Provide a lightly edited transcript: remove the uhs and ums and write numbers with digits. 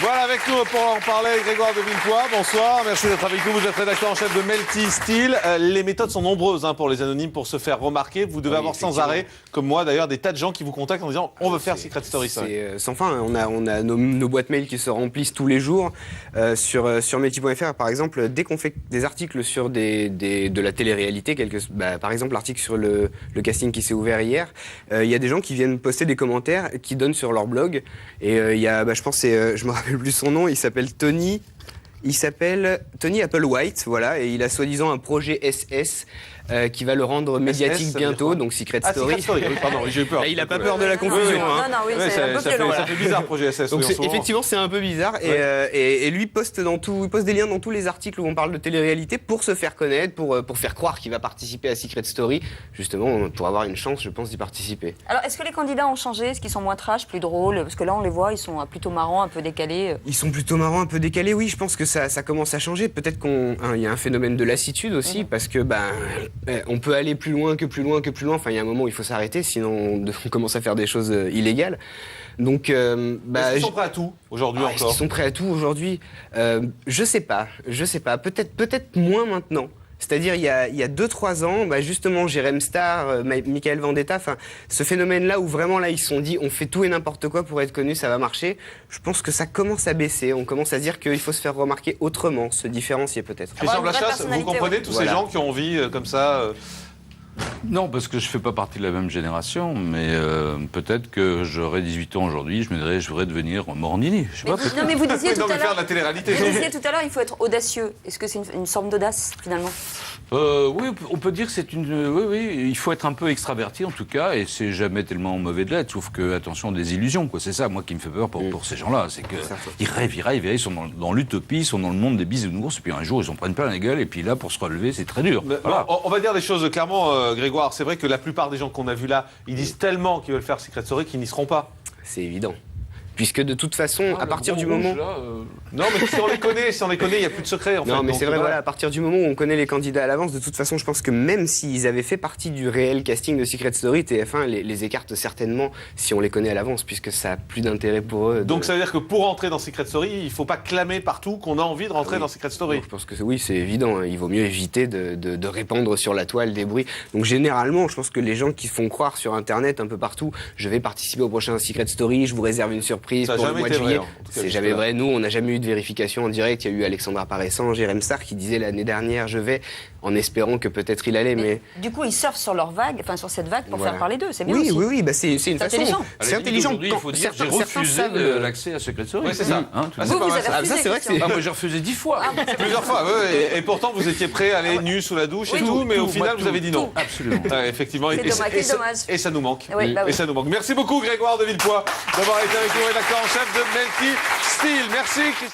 Voilà, avec nous pour en parler, Grégoire de Villepoix. Bonsoir, merci d'être avec nous. Vous êtes rédacteur en chef de Melty Steel. Les méthodes sont nombreuses pour les anonymes pour se faire remarquer. Vous devez avoir sans arrêt, comme moi d'ailleurs, des tas de gens qui vous contactent en disant on veut faire Secret Story. C'est sans fin. On a nos boîtes mail qui se remplissent tous les jours. Sur Melty.fr, par exemple, dès qu'on fait des articles sur de la télé-réalité, par exemple l'article sur le casting qui s'est ouvert hier, il y a des gens qui viennent poster des commentaires qui donnent sur leur blog. Et il y a, je pense, je me rappelle plus son nom, il s'appelle Tony. Il s'appelle Tony Applewhite, voilà, et il a soi-disant un projet SS qui va le rendre médiatique bientôt, donc Secret Story. Secret Story, oui, pardon, j'ai eu peur. Là, il n'a pas peur de la confusion. Oui, c'est un peu violent. Ça fait bizarre, projet SS. Donc oui, effectivement, c'est un peu bizarre. Et lui poste des liens dans tous les articles où on parle de télé-réalité pour se faire connaître, pour faire croire qu'il va participer à Secret Story, justement, pour avoir une chance, je pense, d'y participer. Alors, est-ce que les candidats ont changé? Est-ce qu'ils sont moins trash, plus drôles? Parce que là, on les voit, ils sont plutôt marrants, un peu décalés. Ils sont plutôt marrants, un peu décalés, oui. Je pense que ça commence à changer. Peut-être qu'il y a un phénomène de lassitude aussi, parce que on peut aller plus loin que plus loin que plus loin. Enfin, il y a un moment où il faut s'arrêter, sinon on commence à faire des choses illégales. Donc, est-ce qu'ils sont prêts à tout aujourd'hui encore? Est-ce qu'ils sont prêts à tout aujourd'hui? Je sais pas. Peut-être moins maintenant. C'est-à-dire, il y a 2-3 ans, justement, Jérém Star, Michael Vendetta, ce phénomène-là où vraiment, là, ils se sont dit, on fait tout et n'importe quoi pour être connu, ça va marcher. Je pense que ça commence à baisser. On commence à dire qu'il faut se faire remarquer autrement, se différencier peut-être. Christian Blachasse, vous comprenez tous ces gens qui ont envie comme ça Non, parce que je ne fais pas partie de la même génération, mais peut-être que j'aurais 18 ans aujourd'hui, je me dirais, je voudrais devenir Morandini. Je sais pas, Non, mais vous disiez tout à faire de la l'heure. télé-réalité. Vous disiez tout à l'heure, il faut être audacieux. Est-ce que c'est une forme d'audace, finalement? Oui, on peut dire que c'est une... Oui, il faut être un peu extraverti en tout cas, et c'est jamais tellement mauvais de l'être, sauf que, attention, des illusions, quoi. C'est ça, moi, qui me fait peur pour ces gens-là, c'est qu'ils rêvent, ils sont dans l'utopie, ils sont dans le monde des bisounours, et puis un jour, ils en prennent plein la gueule, et puis là, pour se relever, c'est très dur. Voilà. On va dire des choses clairement, Grégoire. C'est vrai que la plupart des gens qu'on a vus là, ils disent tellement qu'ils veulent faire Secret Story qu'ils n'y seront pas. C'est évident. Puisque de toute façon, à partir du moment... Non, mais si on les connaît, il n'y a plus de secret, en fait. Non, mais donc, c'est vrai, voilà, à partir du moment où on connaît les candidats à l'avance, de toute façon, je pense que même s'ils avaient fait partie du réel casting de Secret Story, TF1 les écarte certainement si on les connaît à l'avance, puisque ça a plus d'intérêt pour eux. Donc ça veut dire que pour entrer dans Secret Story, il ne faut pas clamer partout qu'on a envie de rentrer dans Secret Story. Donc, je pense que oui, c'est évident. Hein. Il vaut mieux éviter de répandre sur la toile des bruits. Donc généralement, je pense que les gens qui font croire sur Internet un peu partout, je vais participer au prochain Secret Story, je vous réserve une surprise pour le mois de juillet. C'est jamais vrai. Nous, on n'a jamais eu de vérification en direct. Il y a eu Alexandra Paressant, Jérém Star qui disait l'année dernière, je vais, en espérant que peut-être il allait, mais... Du coup, ils surfent sur leur vague, enfin sur cette vague pour faire parler d'eux. C'est bien aussi. Oui, c'est une façon... intelligent. C'est intelligent. Aujourd'hui, il faut dire que j'ai refusé l'accès à Secret Story. Oui, c'est ça. Vous avez refusé, c'est vrai que Christian. Moi, j'ai refusé 10 fois. Plusieurs fois, oui. Et pourtant, vous étiez prêt à aller nu sous la douche et tout, mais au final, vous avez dit non. Absolument. Effectivement. C'est dommage, quel dommage. Et ça nous manque. Oui, bah oui. Et ça nous manque. Merci beaucoup, Grégoire de Villepoix, d'avoir été avec nous, rédacteur en chef de Melty Steel. Merci, Christian.